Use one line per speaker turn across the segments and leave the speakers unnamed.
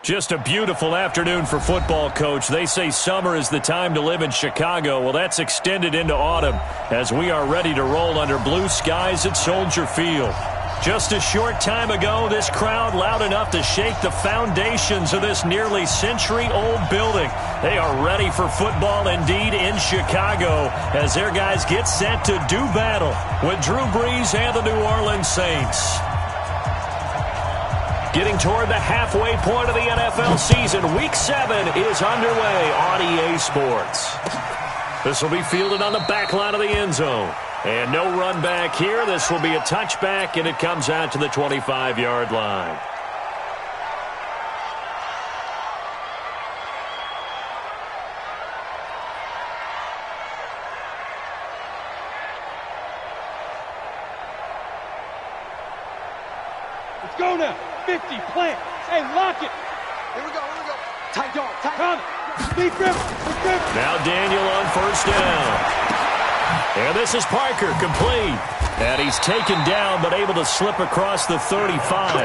Just a beautiful afternoon for football, Coach. They say summer is the time to live in Chicago. Well, that's extended into autumn as we are ready to roll under blue skies at Soldier Field. Just a short time ago, this crowd loud enough to shake the foundations of this nearly century-old building. They are ready for football indeed in Chicago as their guys get set to do battle with Drew Brees and the New Orleans Saints. Getting toward the halfway point of the NFL season, Week 7 is underway on EA Sports. This will be fielded on the back line of the end zone. And no run back here. This will be a touchback, and it comes out to the 25-yard line.
Let's go now. 50, plant. Hey, lock it.
Here we go. Tight dog, tight.
Come. Big grip.
Now Daniel on first down. And this is Parker, complete. And he's taken down, but able to slip across the 35.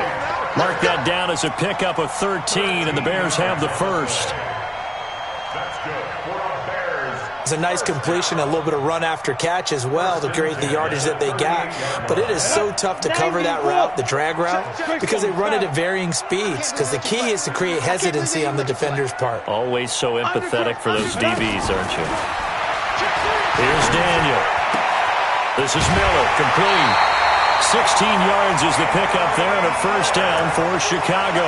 Mark that down as a pickup of 13, and the Bears have the first.
That's good for our Bears.
It's a nice completion, a little bit of run after catch as well to create the yardage that they got. But it is so tough to cover that route, the drag route, because they run it at varying speeds. Because the key is to create hesitancy on the defender's part.
Always so empathetic for those DBs, aren't you? Here's Daniel. This is Miller, complete. 16 yards is the pickup there on a first down for Chicago.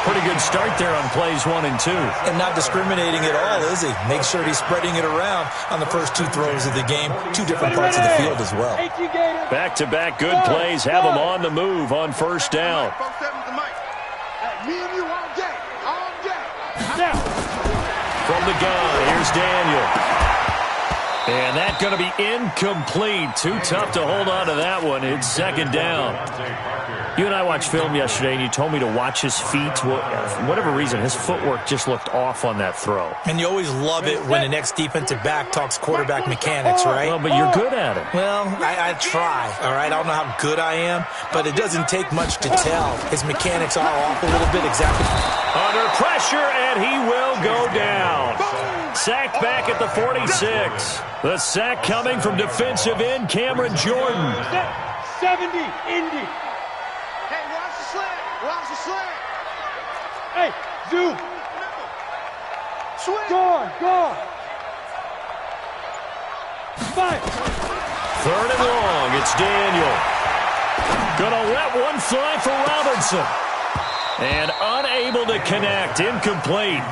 Pretty good start there on plays 1 and 2.
And not discriminating at all, is he? Make sure he's spreading it around on the first 2 throws of the game. 2 different parts of the field as well.
Back-to-back good plays have them on the move on first down.
Me and you all day.
From the gun, here's Daniel. And that's going to be incomplete. Too tough to hold on to that one. It's second down. You and I watched film yesterday, and you told me to watch his feet. Well, for whatever reason, his footwork just looked off on that throw.
And you always love it when the next defensive back talks quarterback mechanics, right?
Well, but you're good at it.
Well, I try, all right? I don't know how good I am, but it doesn't take much to tell. His mechanics are off a little bit, exactly.
Under pressure, and he will go down. Sacked back at the 46. The sack coming from defensive end Cameron Jordan.
70, Indy.
Hey, watch the slant.
Hey, zoom.
Swing.
Gone. 5.
Third and long, it's Daniel. Gonna let one fly for Robinson. And unable to connect, incomplete.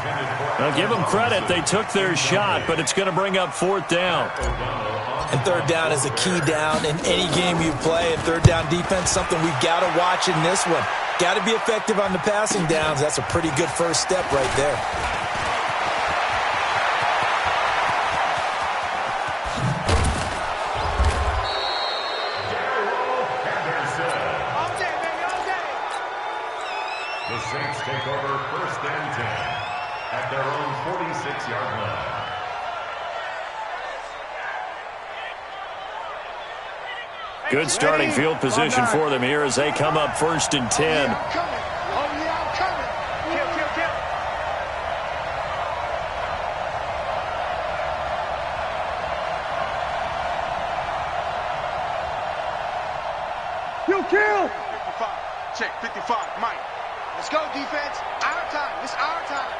Now give them credit, they took their shot, but it's going to bring up fourth down.
And third down is a key down in any game you play. And third down defense, something we've got to watch in this one. Got to be effective on the passing downs. That's a pretty good first step right there.
The Saints take over first and 10 at their own 46-yard line.
Good starting field position for them here as they come up first and 10.
I'm coming.
Kill.
55. Check, 55, Mike. Let's go, defense. Our time. It's our time.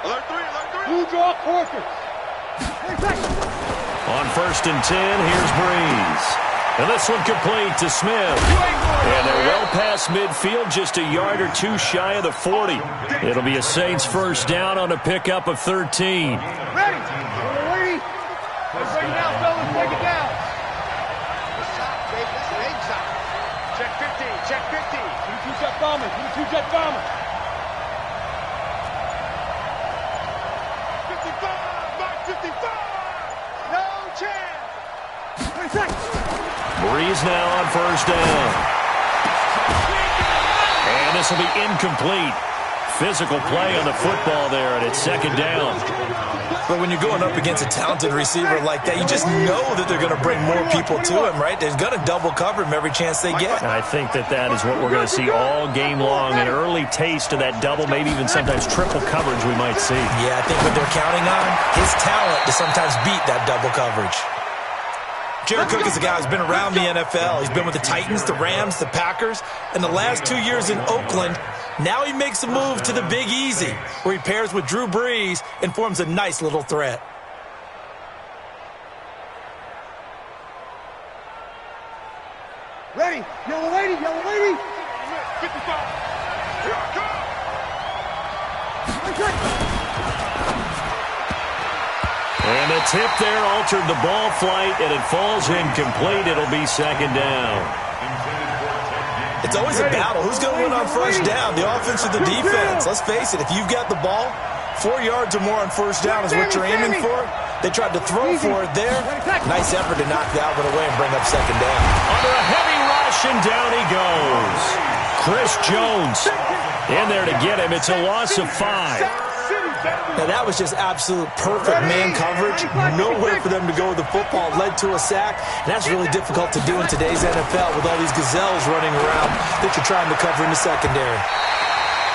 Alert 3.
Blue draw quarters.
On first and 10, here's Brees. And this one complete to Smith. And they're well past midfield, just a yard or 2 shy of the 40. It'll be a Saints first down on a pickup of 13.
Ready. Break it down, fellas. Break it down.
Check 50.
2-jet bomber. 2-jet bomber.
55. Mark 55. No chance.
20 seconds.
Brees now on first down. And this will be incomplete. physical play on the football there, and it's second down.
But when you're going up against a talented receiver like that, you just know that they're going to bring more people to him, right? They're going to double cover him every chance they get.
And I think that is what we're going to see all game long, an early taste of that double, maybe even sometimes triple coverage we might see.
Yeah, I think what they're counting on, his talent to sometimes beat that double coverage. Jared Cook is a guy who's been around the NFL. He's been with the Titans, the Rams, the Packers, and the last 2 years in Oakland. Now he makes a move to the Big Easy, where he pairs with Drew Brees and forms a nice little threat.
Ready, yellow lady, yellow lady.
55. Here I come.
And the tip there altered the ball flight, and it falls incomplete. It'll be second down.
It's always a battle. Who's going to win on first down, the offense or the defense? Let's face it, if you've got the ball, 4 yards or more on first down is what you're aiming for. They tried to throw for it there. Nice effort to knock that one away and bring up second down.
Under a heavy rush, and down he goes. Chris Jones in there to get him. It's a loss of 5.
Now, that was just absolute perfect man coverage. Nowhere for them to go with the football. Led to a sack. And that's really difficult to do in today's NFL with all these gazelles running around that you're trying to cover in the secondary.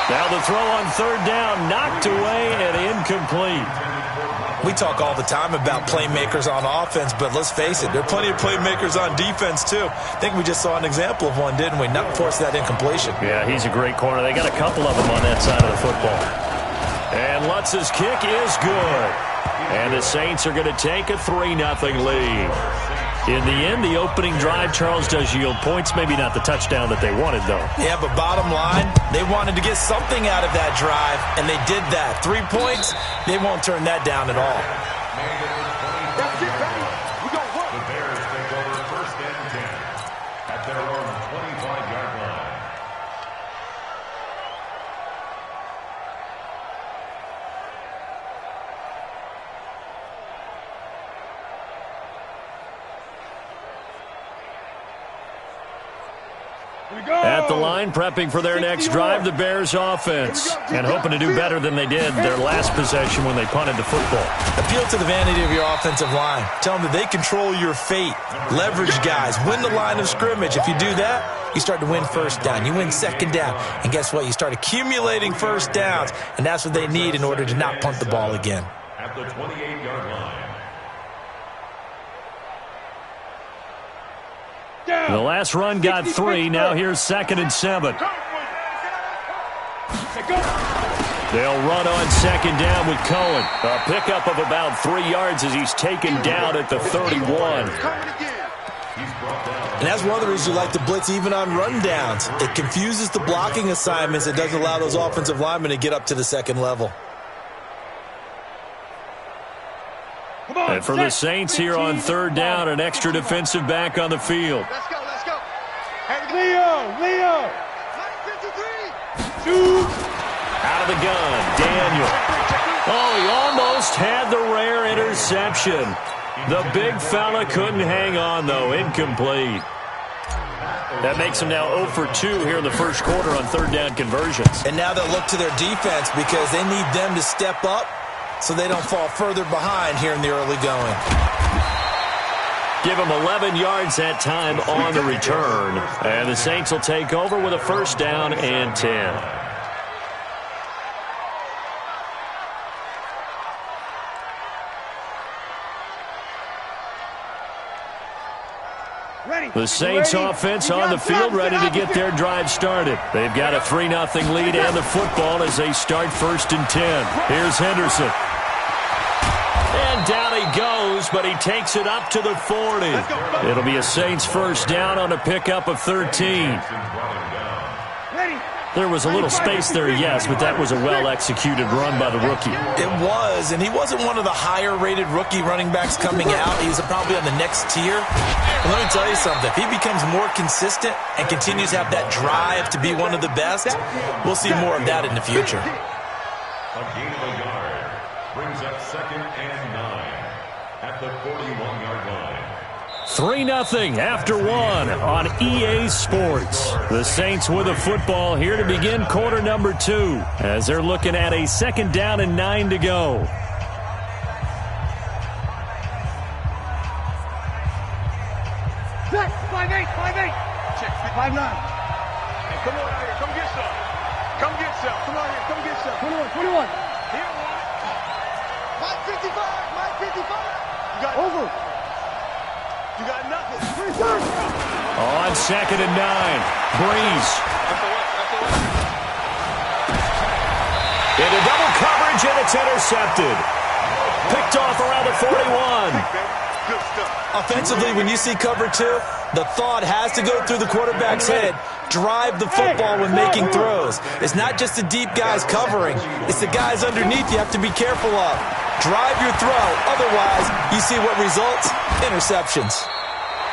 Now the throw on third down, knocked away and incomplete.
We talk all the time about playmakers on offense, but let's face it, there are plenty of playmakers on defense, too. I think we just saw an example of one, didn't we? Not force that incompletion.
Yeah, he's a great corner. They got a couple of them on that side of the football. And Lutz's kick is good. And the Saints are going to take a 3-0 lead. In the end, the opening drive, Charles, does yield points. Maybe not the touchdown that they wanted, though.
Yeah, but bottom line, they wanted to get something out of that drive, and they did that. 3 points, they won't turn that down at all.
That's it, baby. We gon' work.
The Bears take over first and 10 at their own 25-yard line.
At the line, prepping for their next drive, the Bears offense. And hoping to do better than they did their last possession when they punted the football.
Appeal to the vanity of your offensive line. Tell them that they control your fate. Leverage guys. Win the line of scrimmage. If you do that, you start to win first down. You win second down. And guess what? You start accumulating first downs. And that's what they need in order to not punt the ball again.
At the 28-yard line.
The last run got 3. Now here's 2nd and 7. They'll run on second down with Cohen. A pickup of about 3 yards as he's taken down at the 31.
And that's one of the reasons you like to blitz even on rundowns. It confuses the blocking assignments. It doesn't allow those offensive linemen to get up to the second level.
And for the Saints here on third down, an extra defensive back on the field.
Let's go, let's go.
Leo.
53.
2.
Out of the gun, Daniel. Oh, he almost had the rare interception. The big fella couldn't hang on, though. Incomplete. That makes them now 0 for 2 here in the first quarter on third down conversions.
And now they'll look to their defense because they need them to step up so they don't fall further behind here in the early going.
Give them 11 yards that time on the return. And the Saints will take over with a first down and 10. The Saints offense on the field ready to get their drive started. They've got a 3-0 lead and the football as they start first and 10. Here's Henderson. And down he goes, but he takes it up to the 40. It'll be a Saints first down on a pickup of 13. There was a little space there, yes, but that was a well-executed run by the rookie.
It was, and he wasn't one of the higher-rated rookie running backs coming out. He's probably on the next tier. And let me tell you something. If he becomes more consistent and continues to have that drive to be one of the best, we'll see more of that in the future.
A gain of a yard brings up 2nd and 9 at the 41-yard line.
3-0 after 1 on EA Sports. The Saints with a football here to begin quarter number 2 as they're looking at a 2nd down and 9 to go.
Set, 5-8, 5-8. Check, 5-9. Hey, come on out here, come get some. Come get some. Come on here, come get some. 21. Here, Mike 55, Mike 55. You got over. You got nothing.
On 2nd and 9. Breeze. Into double coverage, and it's intercepted. Picked off around the 41.
Good stuff.
Offensively, when you see cover 2, the thought has to go through the quarterback's head. Drive the football when making throws. It's not just the deep guys covering. It's the guys underneath you have to be careful of. Drive your throw. Otherwise, you see what results? Interceptions.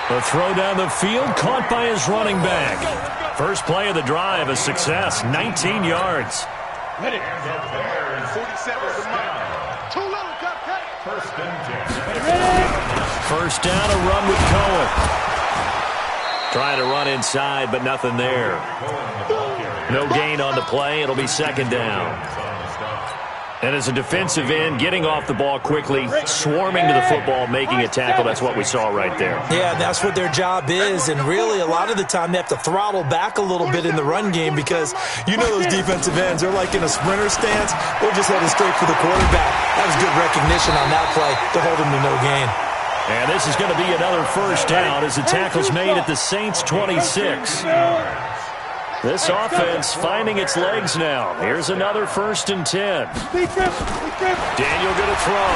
The throw down the field caught by his running back. First play of the drive, a success, 19 yards.
Ready.
47 is the mark. Too little, cupcake.
First and 10.
First down, a run with Cohen. Trying to run inside, but nothing there. No gain on the play. It'll be 2nd down. And as a defensive end, getting off the ball quickly, swarming to the football, making a tackle, that's what we saw right there.
Yeah, that's what their job is, and really a lot of the time they have to throttle back a little bit in the run game because you know those defensive ends, they're like in a sprinter stance. They're just headed straight for the quarterback. That was good recognition on that play to hold him to no gain.
And this is going to be another first down as the tackle's made at the Saints' 26. This offense finding its legs now. Here's another 1st and 10. Daniel going to throw.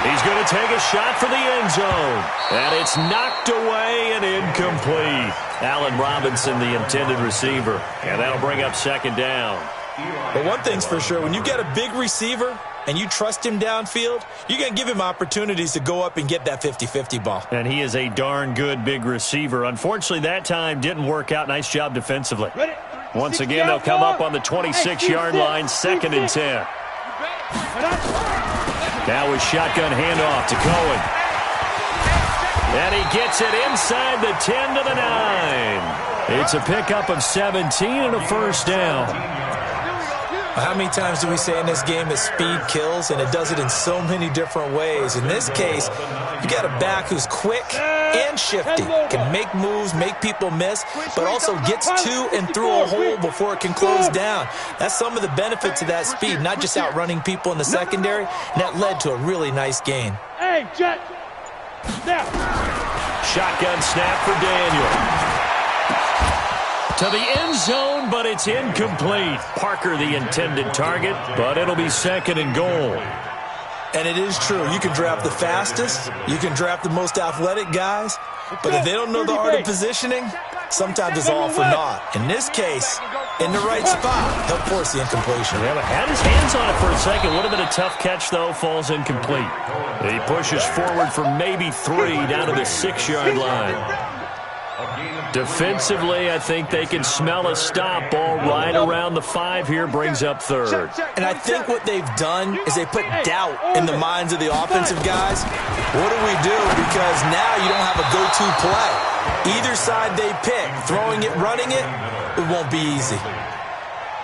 He's going to take a shot for the end zone. And it's knocked away and incomplete. Allen Robinson, the intended receiver. And that'll bring up 2nd down.
But one thing's for sure, when you get a big receiver and you trust him downfield, you're going to give him opportunities to go up and get that 50-50 ball.
And he is a darn good big receiver. Unfortunately, that time didn't work out. Nice job defensively. Once again, they'll come up on the 26-yard line, 2nd and 10. Now with shotgun handoff to Cohen. And he gets it inside the 10 to the 9. It's a pickup of 17 and a first down.
How many times do we say in this game that speed kills, and it does it in so many different ways? In this case, you got a back who's quick and shifty, can make moves, make people miss, but also gets to and through a hole before it can close down. That's some of the benefits of that speed, not just outrunning people in the secondary, and that led to a really nice gain.
Hey, Jet. Snap.
Shotgun snap for Daniel. To the end zone, but it's incomplete. Parker, the intended target, but it'll be 2nd and goal.
And it is true. You can draft the fastest. You can draft the most athletic guys. But if they don't know the art of positioning, sometimes it's all for naught. In this case, in the right spot, they'll force the incompletion.
Yeah, but had his hands on it for a second. Would have been a tough catch, though. Falls incomplete. He pushes forward for maybe 3 down to the 6-yard line. Defensively, I think they can smell a stop. Ball right around the 5 here, brings up 3rd.
And I think what they've done is they put doubt in the minds of the offensive guys. What do we do? Because now you don't have a go-to play. Either side they pick, throwing it, running it, it won't be easy.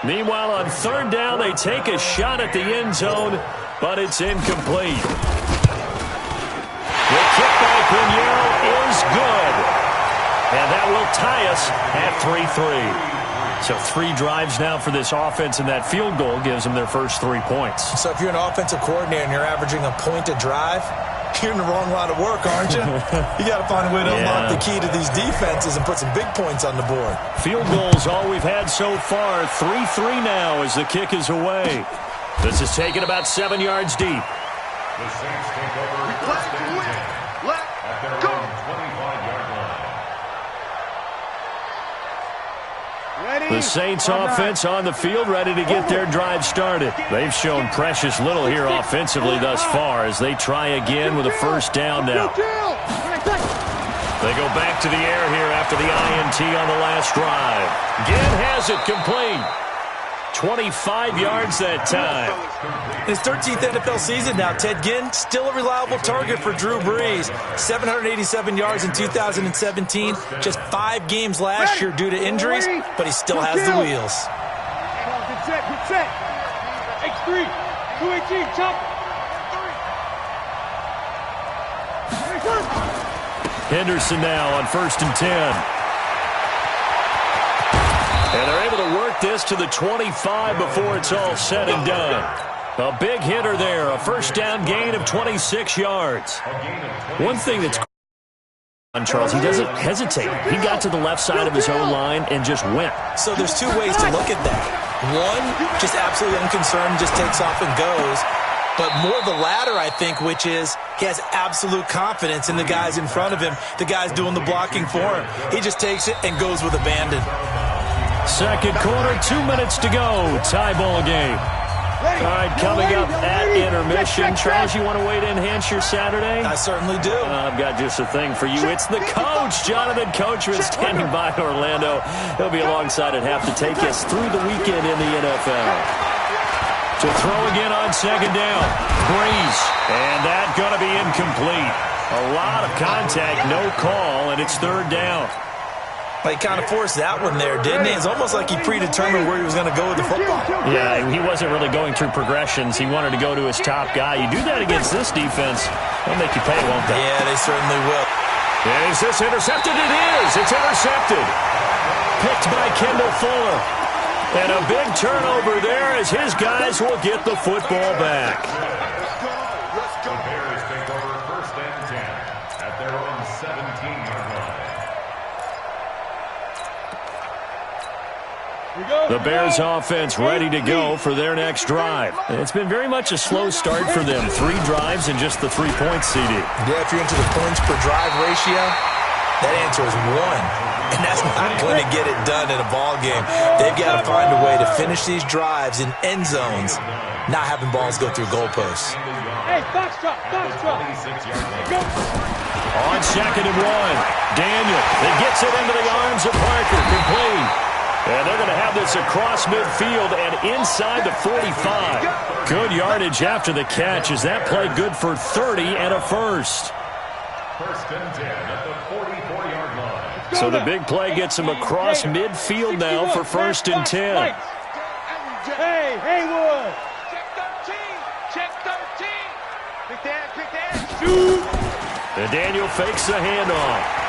Meanwhile, on 3rd down, they take a shot at the end zone, but it's incomplete. The kick by Pinheiro is good. And that will tie us at 3-3. So 3 drives now for this offense, and that field goal gives them their first 3 points.
So if you're an offensive coordinator and you're averaging a point a drive, you're in the wrong line of work, aren't you? You got to find a way to unlock the key to these defenses and put some big points on the board.
Field goals all we've had so far. 3-3 now as the kick is away. This is taken about 7 yards deep.
The Saints take over 1st and 10 at their own 25-yard line.
The Saints offense on the field, ready to get their drive started. They've shown precious little here offensively thus far as they try again with a first down now. They go back to the air here after the INT on the last drive. Ginn has it complete. 25 yards that time.
His 13th NFL season now, Ted Ginn, still a reliable target for Drew Brees. 787 yards in 2017, just 5 games last year due to injuries, but he still has the wheels.
Good set. X3, 218, chop.
Henderson now on 1st and 10. And they're able to work this to the 25 before it's all said and done. A big hitter there, a first down gain of 26 yards. One thing that's on Charles, he doesn't hesitate. He got to the left side of his own line and just went.
So there's 2 ways to look at that. One, just absolutely unconcerned, just takes off and goes. But more the latter, I think, which is he has absolute confidence in the guys in front of him, the guys doing the blocking for him. He just takes it and goes with abandon.
Second quarter, 2 minutes to go. Tie ball game. All right, coming up at intermission. Charles, you want to wait to enhance your Saturday?
I certainly do.
I've got just a thing for you. It's the coach, Jonathan Coachman, standing by in Orlando. He'll be alongside at half to take us through the weekend in the NFL. To throw again on second down. Brees. And that's going to be incomplete. A lot of contact, no call, and it's 3rd down.
He kind of forced that one there, didn't he? It's almost like he predetermined where he was going to go with the football.
Yeah, he wasn't really going through progressions. He wanted to go to his top guy. You do that against this defense, they'll make you pay, won't they?
Yeah, they certainly will.
Is this intercepted? It is. It's intercepted. Picked by Kendall Fuller. And a big turnover there as his guys will get the football back.
The Bears take over 1st and 10 at their own 17-yard line.
The Bears offense ready to go for their next drive. It's been very much a slow start for them. 3 drives and just the 3 points, CD.
Yeah, if you're into the points per drive ratio, that answer is 1. And that's not going to get it done in a ball game. They've got to find a way to finish these drives in end zones, not having balls go through goalposts.
Hey, box drop.
On 2nd and 1, Daniel. It gets it into the arms of Parker. Complete. And they're going to have this across midfield and inside the 45. Good yardage after the catch. Is that play good for 30 and a first?
1st and 10 at the 44-yard line.
So the big play gets him across midfield now for 1st and 10.
Hey, Haywood.
Check 13. Quick that.
Shoot.
And Daniel fakes the handoff.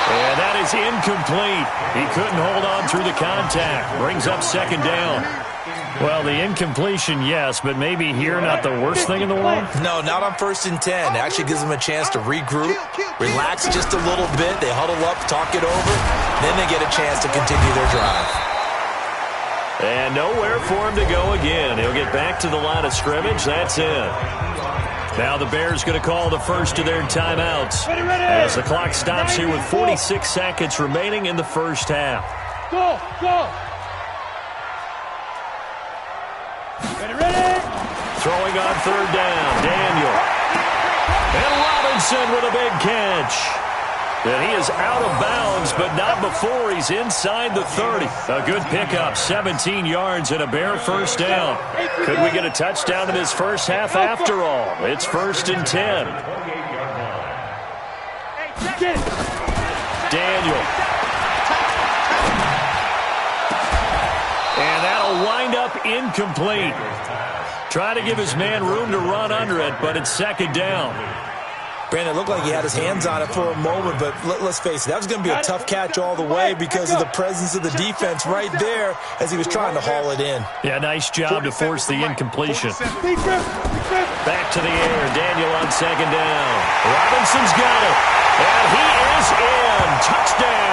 And that is incomplete. He couldn't hold on through the contact. Brings up 2nd down. Well, the incompletion, yes, but maybe here not the worst thing in the world?
No, not on 1st and 10. It actually gives them a chance to regroup, relax just a little bit. They huddle up, talk it over. Then they get a chance to continue their drive.
And nowhere for him to go again. He'll get back to the line of scrimmage. That's it. Now the Bears going to call the first of their timeouts as the clock stops here with 46 seconds remaining in the first half.
Go. Ready.
Throwing on 3rd down, Daniel. And Robinson with a big catch. And he is out of bounds, but not before he's inside the 30. A good pickup, 17 yards and a Bear first down. Could we get a touchdown in this first half after all? It's 1st and 10. Daniel. And that'll wind up incomplete. Trying to give his man room to run under it, but it's 2nd down.
Brandon, it looked like he had his hands on it for a moment, but let's face it, that was going to be a tough catch all the way because of the presence of the defense right there as he was trying to haul it in.
Yeah, nice job to force the incompletion. Back to the air, Daniel on 2nd down. Robinson's got it, and he is in. Touchdown.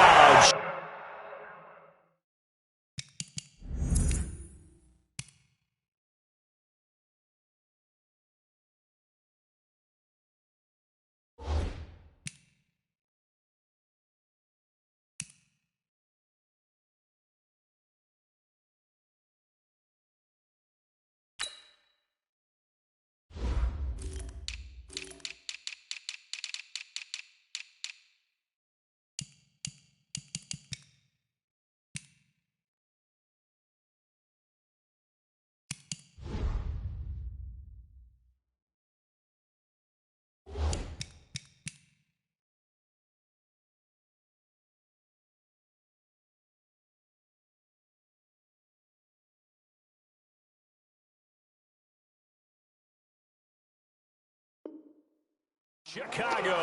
Chicago.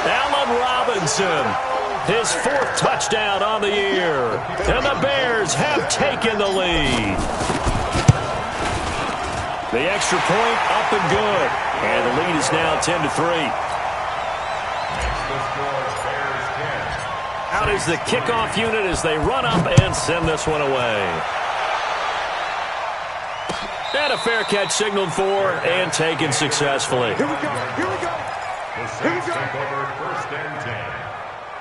Allen Robinson, his 4th touchdown on the year. And the Bears have taken the lead. The extra point up and good. And the lead is now 10-3. Out is the kickoff unit as they run up and send this one away. And a fair catch signaled for and taken successfully.
Here we go. Here we go.
The Saints take over 1st and 10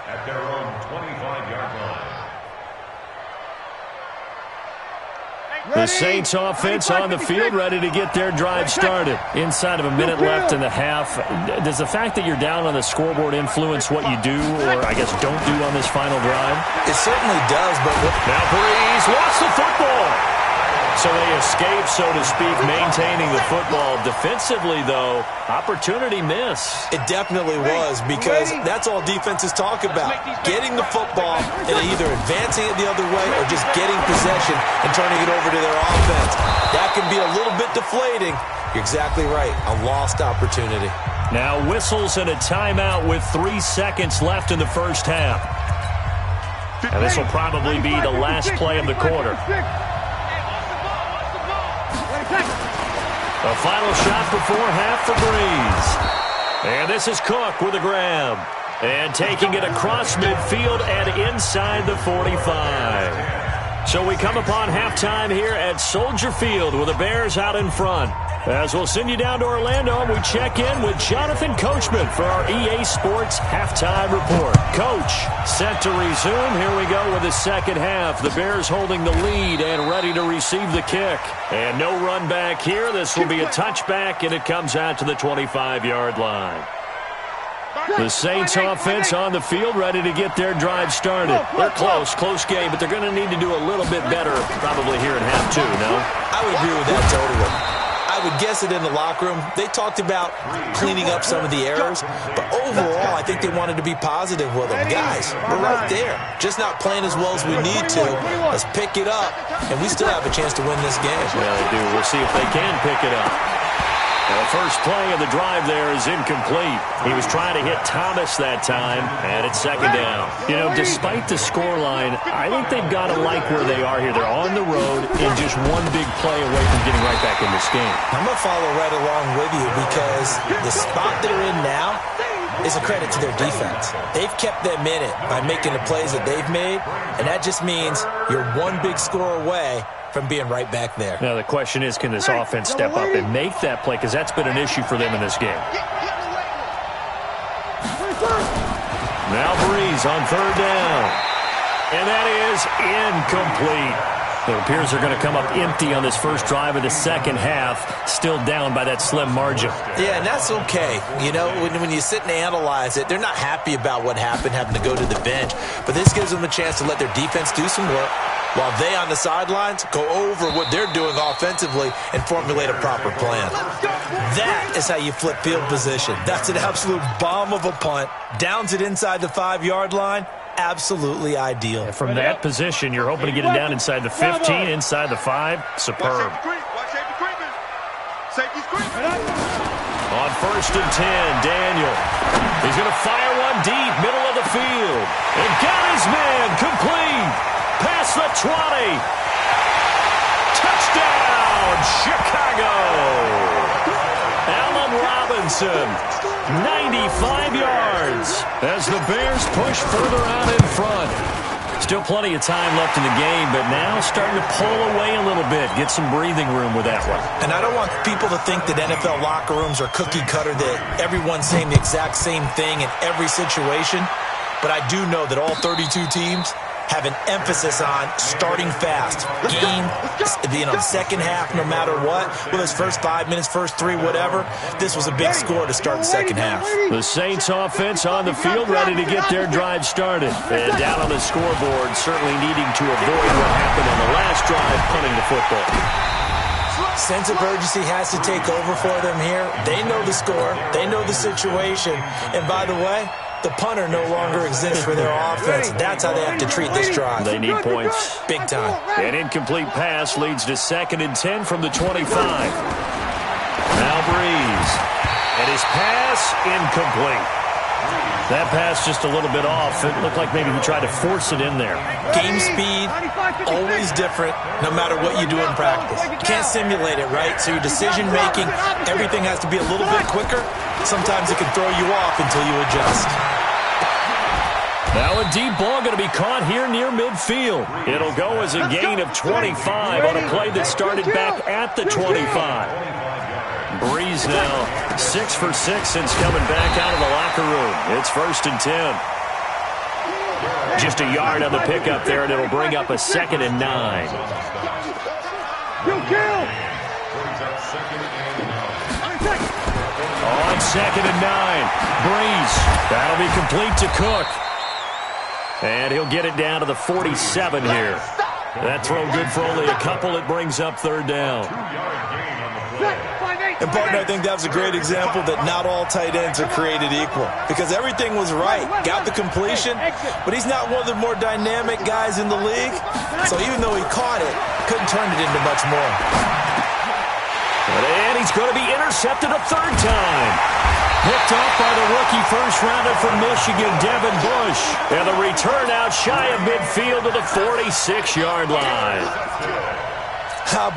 at their own 25-yard line.
The Saints offense on the field, ready to get their drive started. Inside of a minute left in the half, does the fact that you're down on the scoreboard influence what you do, or I guess don't do on this final drive?
It certainly does, but...
Now Breeze wants the football. So they escape, so to speak, maintaining the football. Defensively, though, opportunity miss.
It definitely was, because that's all defenses talk about. Getting the football and either advancing it the other way or just getting possession and turning it over to their offense. That can be a little bit deflating. You're exactly right. A lost opportunity.
Now whistles and a timeout with 3 seconds left in the first half. And this will probably be the last play of the quarter. A final shot before half for Breeze. And this is Cook with a grab. And taking it across midfield and inside the 45. So we come upon halftime here at Soldier Field with the Bears out in front. As we'll send you down to Orlando, and we check in with Jonathan Coachman for our EA Sports Halftime Report. Coach, set to resume. Here we go with the second half. The Bears holding the lead and ready to receive the kick. And no run back here. This will be a touchback, and it comes out to the 25-yard line. The Saints offense on the field, ready to get their drive started. They're close game, but they're going to need to do a little bit better probably here in half two, no?
I would agree with that totally. I would guess it in the locker room. They talked about cleaning up some of the errors, but overall, I think they wanted to be positive with them. Guys, we're right there. Just not playing as well as we need to. Let's pick it up, and we still have a chance to win this game.
Yeah, they do. We'll see if they can pick it up. The first play of the drive there is incomplete. He was trying to hit Thomas that time, and it's second down. You know, despite the scoreline, I think they've got to like where they are here. They're on the road and just one big play away from getting right back in this game.
I'm going to follow right along with you because the spot they're in now is a credit to their defense. They've kept them in it by making the plays that they've made, and that just means you're one big score away from being right back there.
Now, the question is, can this offense step up and make that play? Because that's been an issue for them in this game. Now Breeze on third down. And that is incomplete. It appears they're going to come up empty on this first drive of the second half, still down by that slim margin.
Yeah, and that's okay. You know, when you sit and analyze it, they're not happy about what happened, having to go to the bench. But this gives them a chance to let their defense do some work while they on the sidelines go over what they're doing offensively and formulate a proper plan. That is how you flip field position. That's an absolute bomb of a punt. Downs it inside the 5-yard line. Absolutely ideal.
And from that position, you're hoping to get it down inside the 15, inside the 5. Superb. On first and 10, Daniel. He's going to fire one deep, middle of the field. And got his man complete. Past the 20. Touchdown, Chicago. Allen Robinson, 95 yards as the Bears push further out in front. Still plenty of time left in the game, but now starting to pull away a little bit, get some breathing room with that one.
And I don't want people to think that NFL locker rooms are cookie cutter, that everyone's saying the exact same thing in every situation. But I do know that all 32 teams have an emphasis on starting fast. Game, second half, no matter what. Whether it's first 5 minutes, first 3, whatever. This was a big score to start the second half.
The Saints offense on the field, ready to get their drive started. And down on the scoreboard, certainly needing to avoid what happened on the last drive, punting the football.
Sense of urgency has to take over for them here. They know the score. They know the situation. And by the way, the punter no longer exists for their offense. That's how they have to treat this drive.
They need points.
Big time.
An incomplete pass leads to 2nd and 10 from the 25. Now Breeze. And his pass incomplete. That pass just a little bit off. It looked like maybe he tried to force it in there.
Game speed, always different, no matter what you do in practice. You can't simulate it, right? So your decision-making, everything has to be a little bit quicker. Sometimes it can throw you off until you adjust.
Now a deep ball going to be caught here near midfield. It'll go as a gain of 25 on a play that started back at the 25. Breeze now 6 for 6 since coming back out of the locker room. It's 1st and 10. Just a yard on the pickup there, and it'll bring up a 2nd and 9. On 2nd and 9. Breeze. That'll be complete to Cook. And he'll get it down to the 47 here. That throw good for only a couple. It brings up 3rd down.
And, partner, I think that was a great example that not all tight ends are created equal. Because everything was right. Got the completion, but he's not one of the more dynamic guys in the league. So even though he caught it, couldn't turn it into much more.
And he's going to be intercepted a 3rd time. Picked off by the rookie first-rounder from Michigan, Devin Bush. And the return out shy of midfield to the 46-yard line.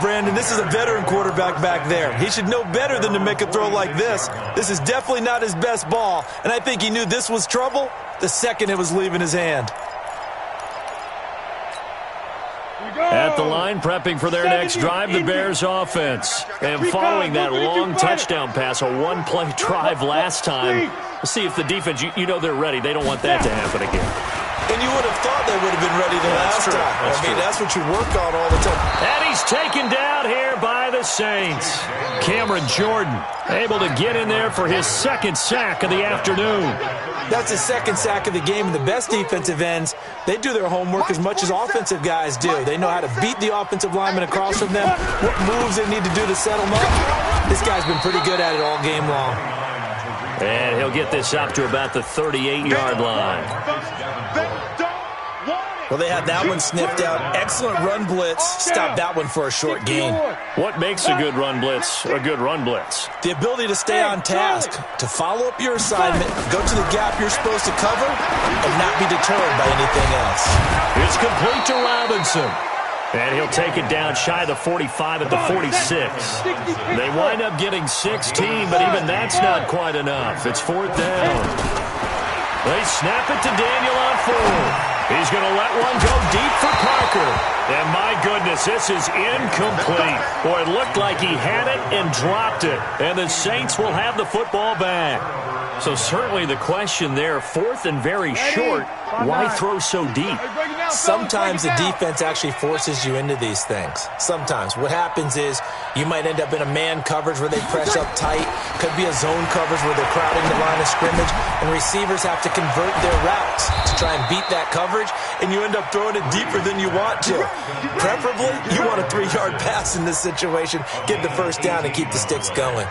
Brandon, this is a veteran quarterback back there. He should know better than to make a throw like this. This is definitely not his best ball, and I think he knew this was trouble the second it was leaving his hand.
At the line, prepping for their next drive, the Bears offense. And following that long touchdown pass, a one-play drive last time, we'll see if the defense, you know they're ready. They don't want that to happen again.
And you would have thought they would have been ready the last time. That's what you work on all the time.
And he's taken down here by the Saints. Cameron Jordan able to get in there for his 2nd sack of the afternoon.
That's his 2nd sack of the game. And the best defensive ends, they do their homework as much as offensive guys do. They know how to beat the offensive lineman across from them, what moves they need to do to set them up. This guy's been pretty good at it all game long.
And he'll get this up to about the 38-yard line.
Well, they had that one sniffed out. Excellent run blitz. Stop that one for a short gain.
What makes a good run blitz a good run blitz?
The ability to stay on task, to follow up your assignment, go to the gap you're supposed to cover, and not be deterred by anything else.
It's complete to Robinson. And he'll take it down shy of the 45 at the 46. They wind up getting 16, but even that's not quite enough. It's 4th down. They snap it to Daniel on 4. He's going to let one go deep for Parker. And my goodness, this is incomplete. Boy, it looked like he had it and dropped it. And the Saints will have the football back. So certainly the question there, 4th and very short, why throw so deep?
Sometimes the defense actually forces you into these things. Sometimes. What happens is you might end up in a man coverage where they press up tight. Could be a zone coverage where they're crowding the line of scrimmage, and receivers have to convert their routes to try and beat that coverage, and you end up throwing it deeper than you want to. Preferably, you want a 3-yard pass in this situation. Get the 1st down and keep the sticks going.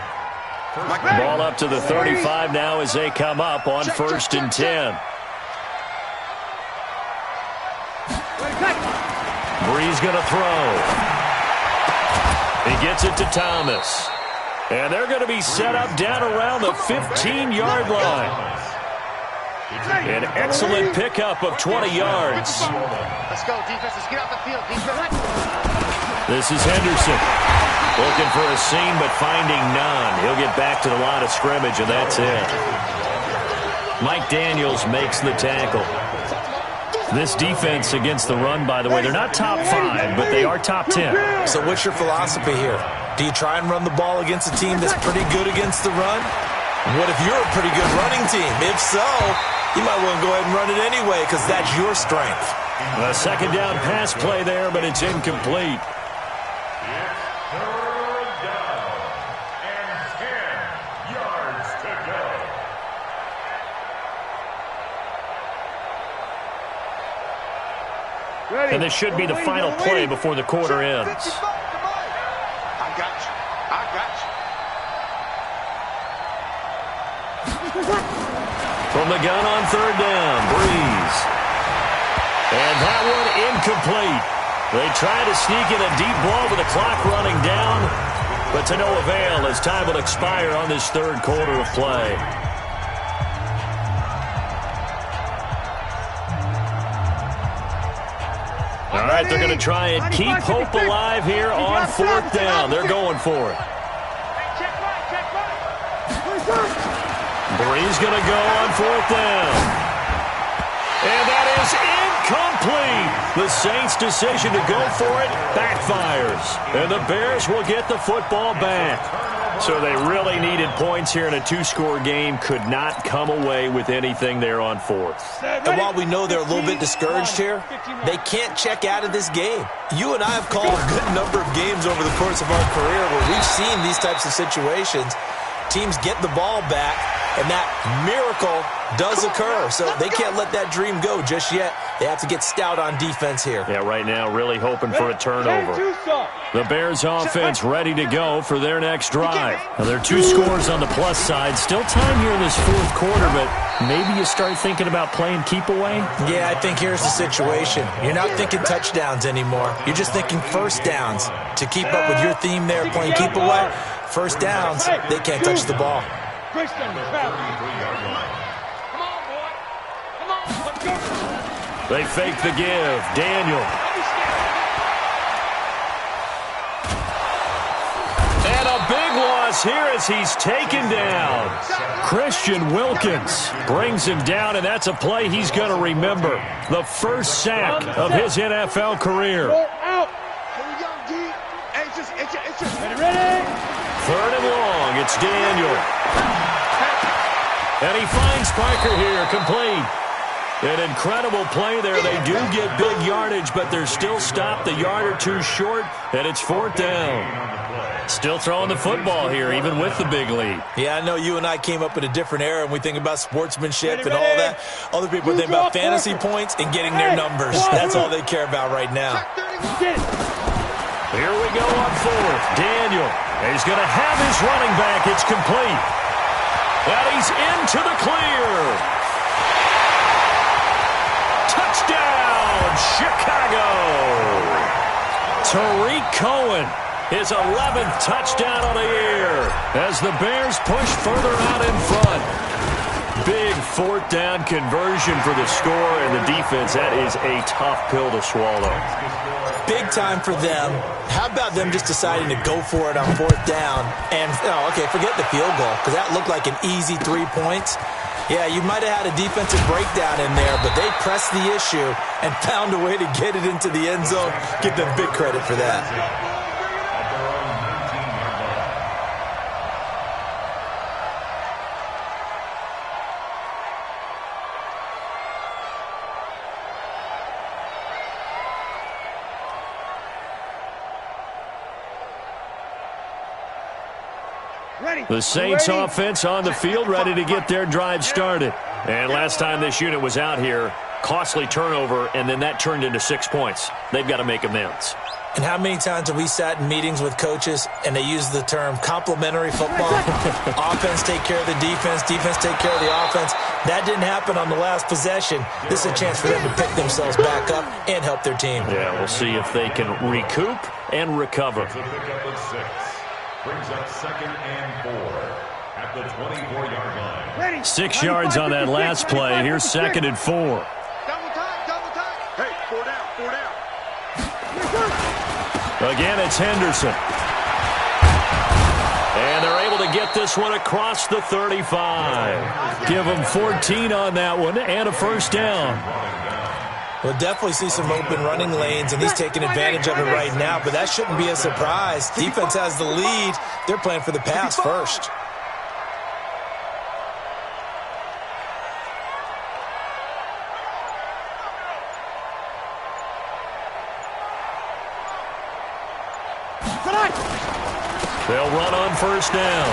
Ball up to the 35 now as they come up on 1st and 10. Breeze going to throw. He gets it to Thomas. And they're going to be set up down around the 15-yard line. An excellent pickup of 20 yards.
Let's go, defense. Let's get off the field, defense.
This is Henderson. Looking for a seam, but finding none. He'll get back to the line of scrimmage, and that's it. Mike Daniels makes the tackle. This defense against the run, by the way, they're not top 5, but they are top 10.
So what's your philosophy here? Do you try and run the ball against a team that's pretty good against the run? What if you're a pretty good running team? If so, you might want to go ahead and run it anyway because that's your strength.
A 2nd down pass play there, but it's incomplete. And this should be the final play before the quarter ends.
I got you. I got you.
From the gun on 3rd down, Breeze. And that one incomplete. They try to sneak in a deep ball with the clock running down. but to no avail as time will expire on this third quarter of play. All right, they're going to try and keep hope alive here on fourth down. They're going for it. Bree's going to go on fourth down. And that is incomplete. The Saints' decision to go for it backfires. And the Bears will get the football back. So they really needed points here in a two-score game. Could not come away with anything there on fourth.
And while we know they're a little bit discouraged here, they can't check out of this game. You and I have called a good number of games over the course of our career where we've seen these types of situations. Teams get the ball back, and that miracle does occur. So they can't let that dream go just yet. They have to get stout on defense here.
Yeah, right now really hoping for a turnover. The Bears offense ready to go for their next drive. Now, there are two scores on the plus side. Still time here in this fourth quarter, but maybe you start thinking about playing keep away?
Yeah, I think here's the situation. You're not thinking touchdowns anymore. You're just thinking first downs. To keep up with your theme there, playing keep away, first downs, they can't touch the ball.
They fake the give. Daniel. And a big loss here as he's taken down. Christian Wilkins brings him down, and that's a play he's going to remember. The first sack of his NFL career. Third and long. It's Daniel. And he finds Parker here, complete. An incredible play there. They do get big yardage, but they're still stopped a yard or two short, and it's fourth down. Still throwing the football here, even with the big lead.
Yeah, I know you and I came up in a different era, and we think about sportsmanship and all that. Other people think about fantasy points and getting their numbers. That's all they care about right now.
Here we go on fourth. Daniel. He's going to have his running back. It's complete. And he's into the clear. Touchdown, Chicago. Tariq Cohen, his 11th touchdown of the year as the Bears push further out in front. Big fourth down conversion for the score, and the defense, that is a tough pill to swallow.
Big time for them. How about them just deciding to go for it on fourth down? And, forget the field goal, because that looked like an easy 3 points. Yeah, you might have had a defensive breakdown in there, but they pressed the issue and found a way to get it into the end zone. Give them big credit for that.
The Saints offense on the field, ready to get their drive started. And last time this unit was out here, costly turnover, and then that turned into 6 points. They've got to make amends.
And how many times have we sat in meetings with coaches and they use the term complementary football? Offense take care of the defense, defense take care of the offense. That didn't happen on the last possession. This is a chance for them to pick themselves back up and help their team.
Yeah, we'll see if they can recoup and recover.
Brings up 2nd and 4 at the 24-yard line.
6 yards on that last play. Here's 2nd and 4.
Double time. Hey, 4 down.
Again, it's Henderson. And they're able to get this one across the 35. Give them 14 on that one and a first down.
We'll definitely see some open running lanes, and he's taking advantage of it right now, but that shouldn't be a surprise. Defense has the lead. They're playing for the pass first.
They'll run on first down.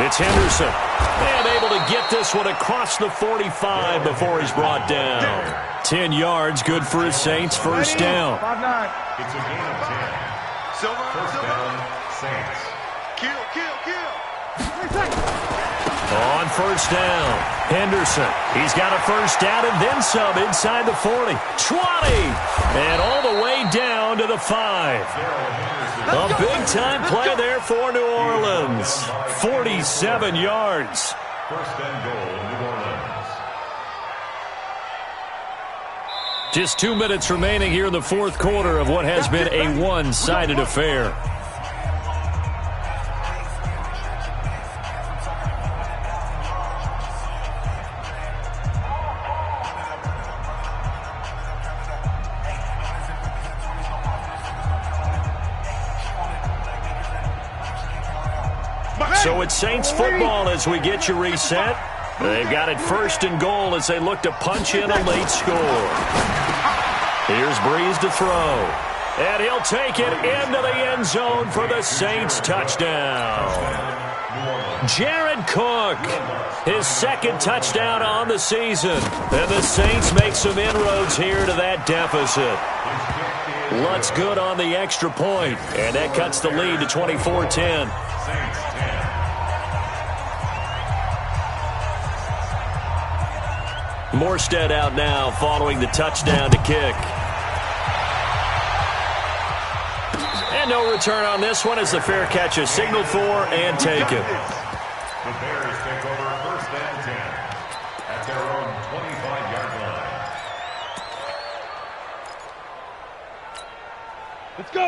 It's Henderson. And able to get this one across the 45 before he's brought down. 10 yards, good for his Saints. First down.
5-9.
It's a gain of 10. First down, Saints.
Kill.
On first down, Henderson. He's got a first down and then some inside the 40. 20. And all the way down down to the 5. A big-time play there for New Orleans. 47 yards.
First and goal, New Orleans.
Just 2 minutes remaining here in the fourth quarter of what has been a one-sided affair. So it's Saints football as we get you reset. They've got it first and goal as they look to punch in a late score. Here's Breeze to throw. And he'll take it into the end zone for the Saints touchdown. Jared Cook, his second touchdown on the season. And the Saints make some inroads here to that deficit. Lutz good on the extra point, and that cuts the lead to 24-10. Morstead out now following the touchdown to kick. And no return on this one as the fair catch is signaled for and taken.
The Bears take over first and 10 at their own 25-yard line.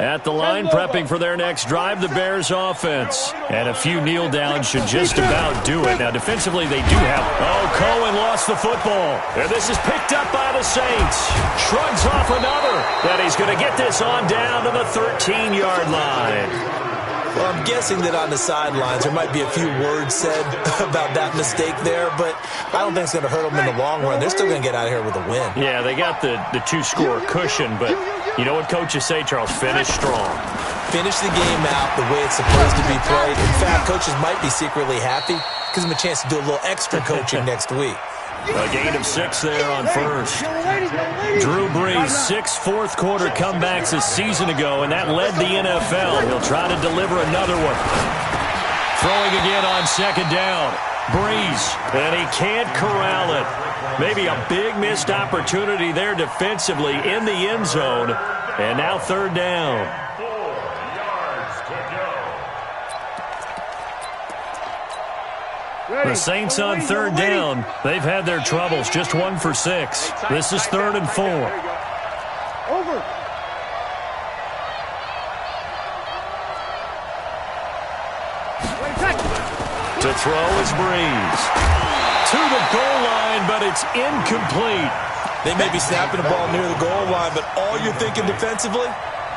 At the line, prepping for their next drive, the Bears offense. And a few kneel downs should just about do it. Now, defensively, they do have... Oh, Cohen lost the football. And this is picked up by the Saints. Shrugs off another. That he's going to get this on down to the 13-yard line.
Well, I'm guessing that on the sidelines there might be a few words said about that mistake there, but I don't think it's going to hurt them in the long run. They're still going to get out of here with a win.
Yeah, they got the two-score cushion, but you know what coaches say, Charles? Finish strong.
Finish the game out the way it's supposed to be played. In fact, coaches might be secretly happy. Gives them a chance to do a little extra coaching next week.
A gain of 6 there on first. Drew Brees, 6 fourth-quarter comebacks a season ago, and that led the NFL. He'll try to deliver another one. Throwing again on second down. Brees, and he can't corral it. Maybe a big missed opportunity there defensively in the end zone. And now third down.
4 yards to go.
The Saints on third down. They've had their troubles. Just 1 for 6. This is 3rd and 4.
Over.
To throw is Breeze. To the goal line, but it's incomplete.
They may be snapping the ball near the goal line, but all you're thinking defensively,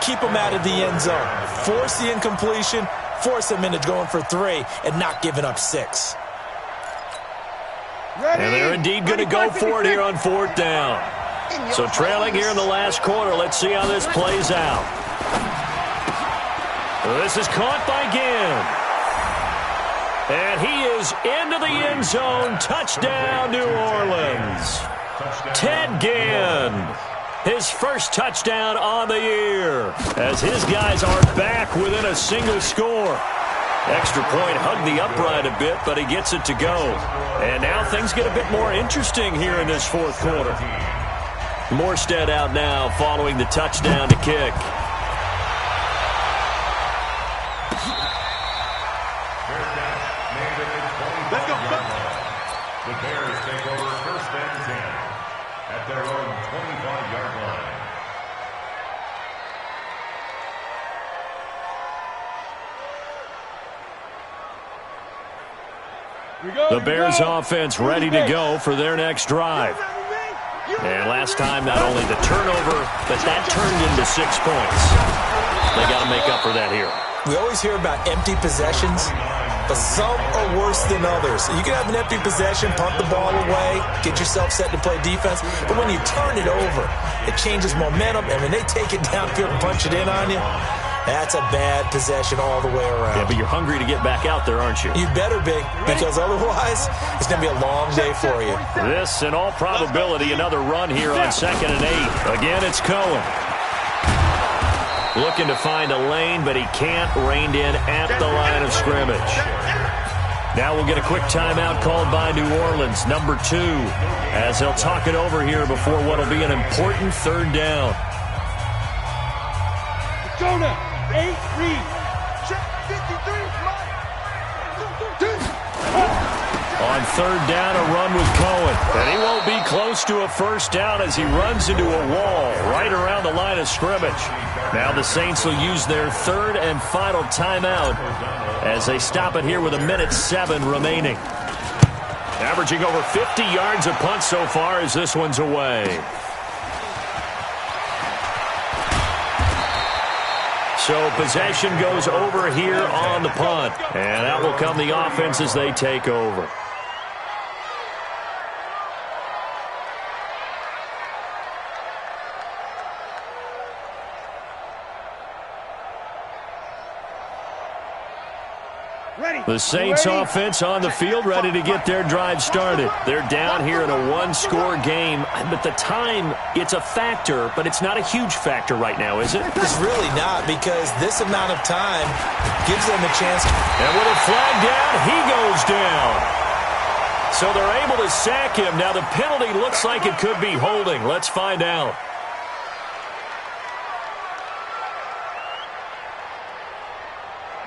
keep them out of the end zone. Force the incompletion, force them into going for 3, and not giving up 6.
And they're indeed going to go for it here on 4th down. So trailing here in the last quarter. Let's see how this plays out. This is caught by Ginn. And he is into the end zone. Touchdown, New Orleans. Ted Ginn. His first touchdown on the year. As his guys are back within a single score. Extra point hugged the upright a bit, but he gets it to go. And now things get a bit more interesting here in this fourth quarter. Morstead out now following the touchdown to kick.
Let's go.
The Bears take over first and 10 at their own 25-yard line.
The Bears offense ready to go for their next drive. And last time, not only the turnover, but that turned into 6 points. They got to make up for that here.
We always hear about empty possessions, but some are worse than others. You can have an empty possession, punt the ball away, get yourself set to play defense, but when you turn it over, it changes momentum, and when they take it downfield and punch it in on you, that's a bad possession all the way around.
Yeah, but you're hungry to get back out there, aren't you?
You better be, because otherwise, it's going to be a long day for you.
This, in all probability, another run here on 2nd and 8. Again, it's Cohen. Looking to find a lane, but he can't. Reined in at the line of scrimmage. Now we'll get a quick timeout called by New Orleans, number 2, as they'll talk it over here before what will be an important third down.
8, read. Check 53, Mike.
On third down, a run with Cohen. And he won't be close to a first down as he runs into a wall right around the line of scrimmage. Now the Saints will use their third and final timeout as they stop it here with 1:07 remaining. Averaging over 50 yards a punt so far as this one's away. So possession goes over here on the punt. And that will come the offense as they take over. The Saints offense on the field ready to get their drive started. They're down here in a one-score game. But the time, it's a factor, but it's not a huge factor right now, is it?
It's really not, because this amount of time gives them a chance.
And with a flag down, he goes down. So they're able to sack him. Now the penalty looks like it could be holding. Let's find out.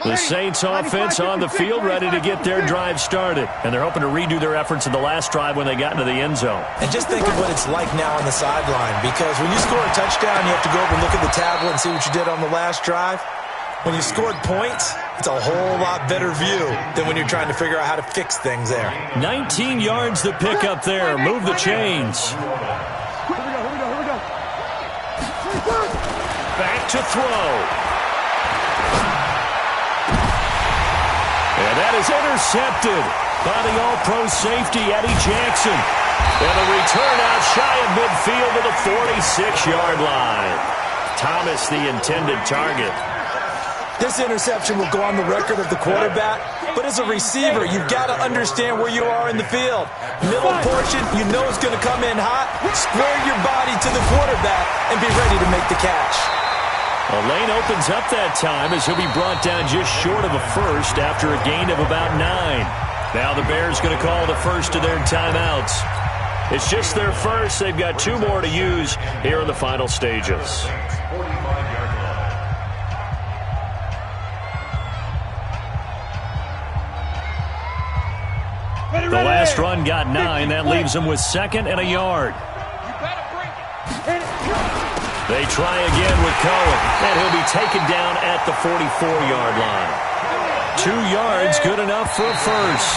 The Saints offense on the field ready to get their drive started. And they're hoping to redo their efforts in the last drive when they got into the end zone.
And just think of what it's like now on the sideline, because when you score a touchdown, you have to go over and look at the tablet and see what you did on the last drive. When you scored points, it's a whole lot better view than when you're trying to figure out how to fix things there.
19 yards the pick up there. Move the chains.
Here we go.
Back to throw. And that is intercepted by the all-pro safety, Eddie Jackson. And the return out shy of midfield to the 46-yard line. Thomas, the intended target.
This interception will go on the record of the quarterback, but as a receiver, you've got to understand where you are in the field. Middle portion, you know it's going to come in hot. Square your body to the quarterback and be ready to make the catch.
A lane opens up that time as he'll be brought down just short of a first after a gain of about 9. Now the Bears going to call the first of their timeouts. It's just their first. They've got 2 more to use here in the final stages. The last run got 9. That leaves them with 2nd and a yard. They try again with Cohen, and he'll be taken down at the 44-yard line. 2 yards, good enough for a first.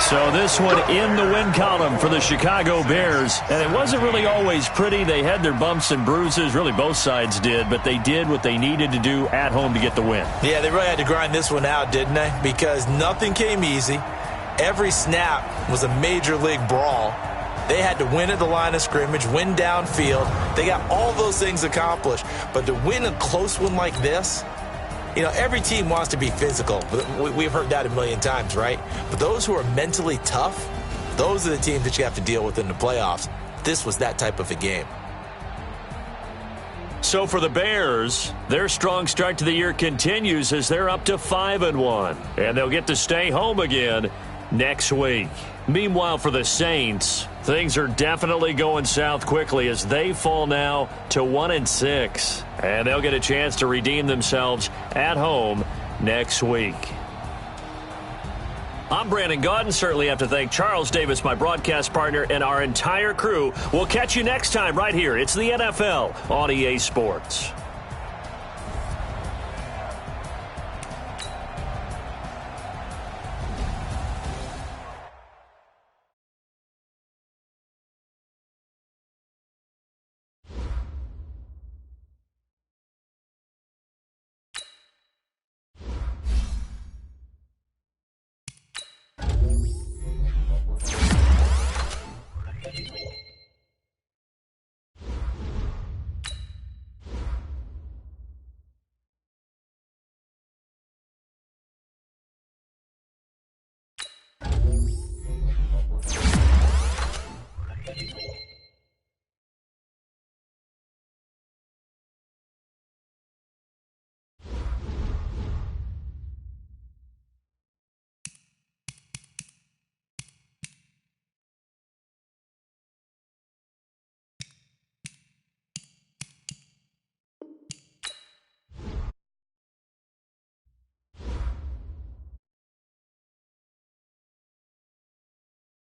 So this one in the win column for the Chicago Bears. And it wasn't really always pretty. They had their bumps and bruises. Really, both sides did. But they did what they needed to do at home to get the win.
Yeah, they really had to grind this one out, didn't they? Because nothing came easy. Every snap was a major league brawl. They had to win at the line of scrimmage, win downfield. They got all those things accomplished. But to win a close one like this, you know, every team wants to be physical. We've heard that a million times, right? But those who are mentally tough, those are the teams that you have to deal with in the playoffs. This was that type of a game.
So for the Bears, their strong start to the year continues as they're up to 5-1. And they'll get to stay home again next week. Meanwhile, for the Saints, things are definitely going south quickly as they fall now to 1-6. And they'll get a chance to redeem themselves at home next week. I'm Brandon Gaudin. Certainly have to thank Charles Davis, my broadcast partner, and our entire crew. We'll catch you next time right here. It's the NFL on EA Sports.